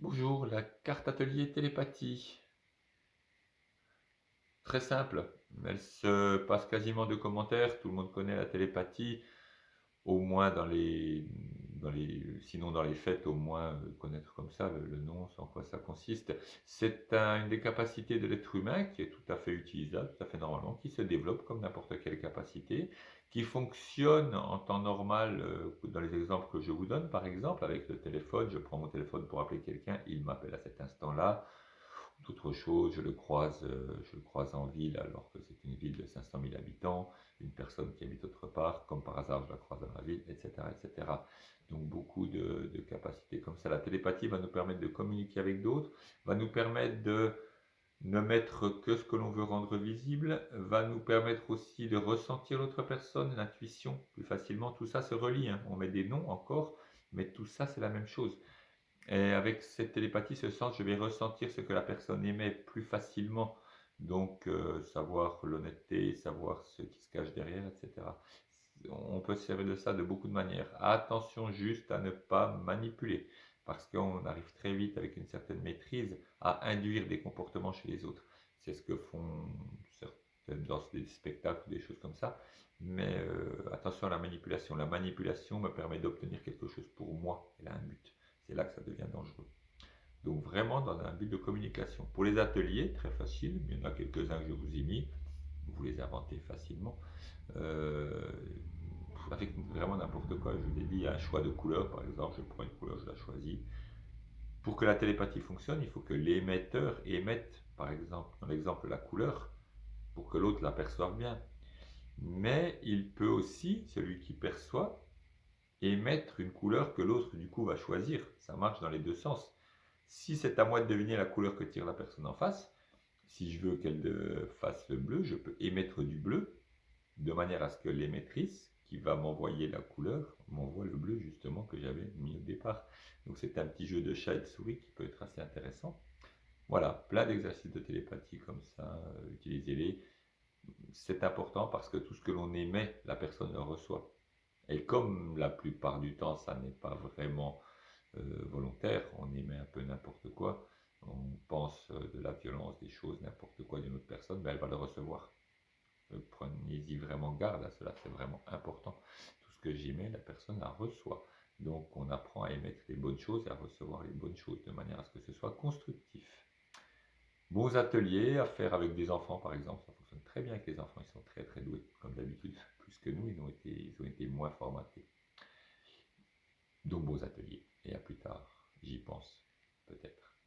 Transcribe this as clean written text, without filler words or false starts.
Bonjour, la carte atelier télépathie. Très simple, elle se passe quasiment de commentaires, tout le monde connaît la télépathie, au moins sinon dans les faits, au moins connaître comme ça le nom, en quoi ça consiste. C'est une des capacités de l'être humain qui est tout à fait utilisable, tout à fait normalement, qui se développe comme n'importe quelle capacité, qui fonctionne en temps normal, dans les exemples que je vous donne, par exemple, avec le téléphone, je prends mon téléphone pour appeler quelqu'un, il m'appelle à cet instant-là. Autre chose, je le croise en ville alors que c'est une ville de 500 000 habitants, une personne qui habite autre part, comme par hasard je la croise dans la ville, etc. etc. Donc beaucoup de capacités comme ça. La télépathie va nous permettre de communiquer avec d'autres, va nous permettre de ne mettre que ce que l'on veut rendre visible, va nous permettre aussi de ressentir l'autre personne, l'intuition plus facilement. Tout ça se relie, hein. On met des noms encore, mais tout ça c'est la même chose. Et avec cette télépathie, ce sens, je vais ressentir ce que la personne aimait plus facilement. Donc, savoir l'honnêteté, savoir ce qui se cache derrière, etc. On peut se servir de ça de beaucoup de manières. Attention juste à ne pas manipuler, parce qu'on arrive très vite, avec une certaine maîtrise, à induire des comportements chez les autres. C'est ce que font certaines dans des spectacles ou des choses comme ça. Mais attention à la manipulation. La manipulation me permet d'obtenir quelque chose pour moi. Elle a un but. C'est là que ça devient dangereux. Donc vraiment dans un but de communication. Pour les ateliers, très facile, il y en a quelques-uns que je vous ai mis, vous les inventez facilement. Euh, Avec vraiment n'importe quoi, je vous ai dit, il y a un choix de couleur, par exemple, je prends une couleur, je la choisis. Pour que la télépathie fonctionne, il faut que l'émetteur émette, par exemple, dans l'exemple, la couleur, pour que l'autre la perçoive bien. Mais il peut aussi, celui qui perçoit, émettre une couleur que l'autre du coup va choisir. Ça marche dans les deux sens. Si c'est à moi de deviner la couleur que tire la personne en face, si je veux qu'elle fasse le bleu, je peux émettre du bleu, de manière à ce que l'émettrice, qui va m'envoyer la couleur, m'envoie le bleu justement que j'avais mis au départ. Donc c'est un petit jeu de chat et de souris qui peut être assez intéressant. Voilà, plein d'exercices de télépathie comme ça, utilisez-les. C'est important parce que tout ce que l'on émet, la personne le reçoit. Et comme la plupart du temps, ça n'est pas vraiment volontaire, on émet un peu n'importe quoi, on pense de la violence, des choses, n'importe quoi d'une autre personne, ben elle va le recevoir. Prenez-y vraiment garde à cela, c'est vraiment important. Tout ce que j'émets, la personne la reçoit. Donc on apprend à émettre les bonnes choses et à recevoir les bonnes choses de manière à ce que ce soit constructif. Bons ateliers à faire avec des enfants par exemple, ça fonctionne très bien avec les enfants, ils sont très très doués, comme d'habitude, plus que nous, ils ont été moins formatés. Donc beaux ateliers, et à plus tard, j'y pense, peut-être.